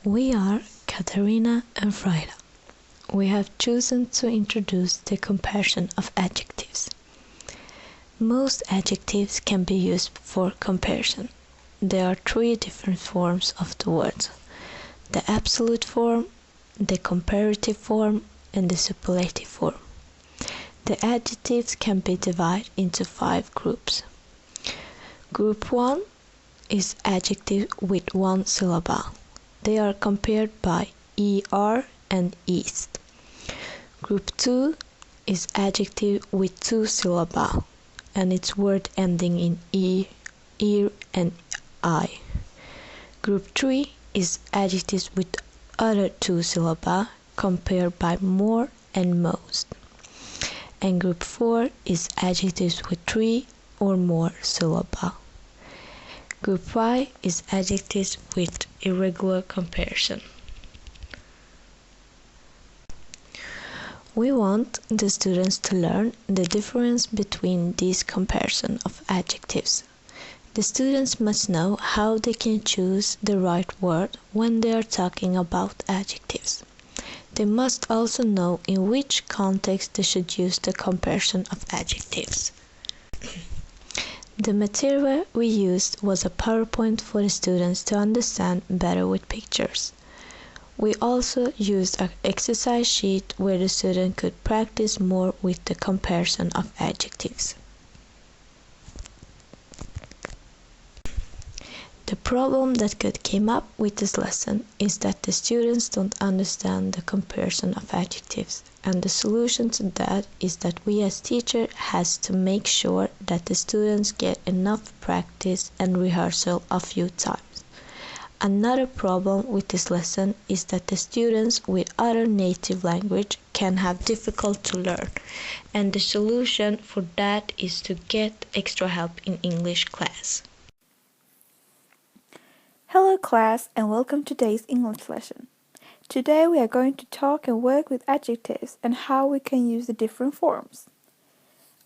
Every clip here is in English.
We are Katarina and Frida. We have chosen to introduce the comparison of adjectives. Most adjectives can be used for comparison. There are three different forms of the word: the absolute form, the comparative form, and the superlative form. The adjectives can be divided into 5 groups. Group 1 is adjective with one syllable. They are compared by er and east. Group 2 is adjective with 2 syllables, and its word ending in e, ear, and I. Group 3 is adjectives with other 2 syllables, compared by more and most. And group 4 is adjectives with 3 or more syllables. Group 5 is adjectives with irregular comparison. We want the students to learn the difference between these comparison of adjectives. The students must know how they can choose the right word when they are talking about adjectives. They must also know in which context they should use the comparison of adjectives. The material we used was a PowerPoint for the students to understand better with pictures. We also used an exercise sheet where the student could practice more with the comparison of adjectives. The problem that could come up with this lesson is that the students don't understand the comparison of adjectives, and the solution to that is that we as teacher has to make sure that the students get enough practice and rehearsal a few times. Another problem with this lesson is that the students with other native language can have difficult to learn, and the solution for that is to get extra help in English class. Hello class and welcome to today's English lesson. Today we are going to talk and work with adjectives and how we can use the different forms.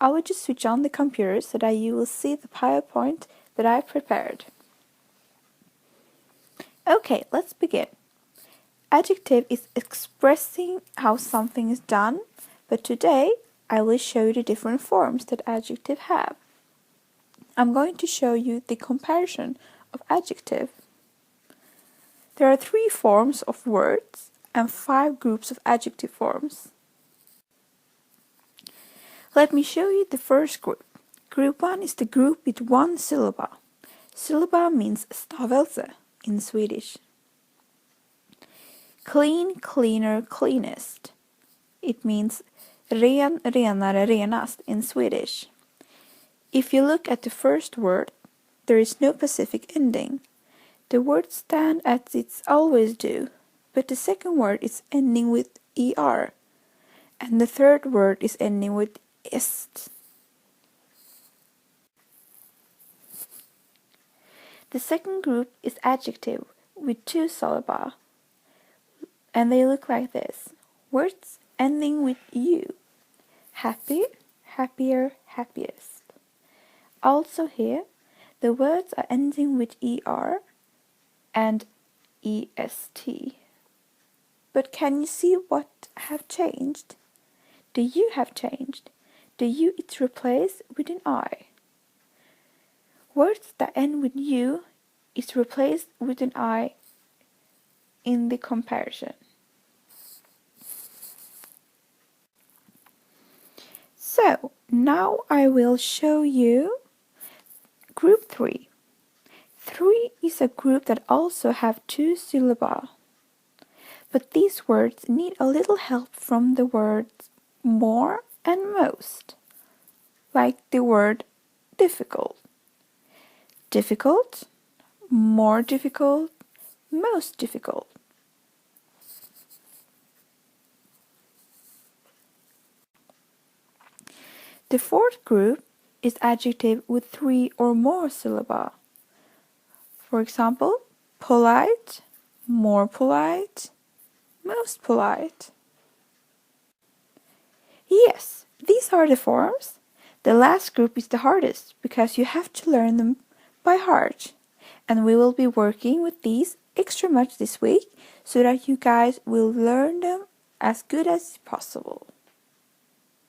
I will just switch on the computer so that you will see the PowerPoint that I prepared. Okay, let's begin. Adjective is expressing how something is done, but today I will show you the different forms that adjective have. I'm going to show you the comparison of adjective. There are 3 forms of words and 5 groups of adjective forms. Let me show you the first group. Group 1 is the group with one syllable. Syllable means stavelse in Swedish. Clean, cleaner, cleanest. It means ren, renare, renast in Swedish. If you look at the first word, there is no specific ending. The words stand as it's always do, but the second word is ending with er, and the third word is ending with est. The second group is adjective with 2 syllables, and they look like this. Words ending with u. Happy, happier, happiest. Also here, the words are ending with er and est. But can you see what have changed? The u have changed. The u is replaced with an I. Words that end with u is replaced with an I in the comparison. So, now I will show you group 3. 3 is a group that also have 2 syllables. But these words need a little help from the words more and most, like the word difficult. Difficult, more difficult, most difficult. The fourth group is adjective with 3 or more syllables. For example, polite, more polite, most polite. Yes, these are the forms. The last group is the hardest because you have to learn them by heart, and we will be working with these extra much this week so that you guys will learn them as good as possible.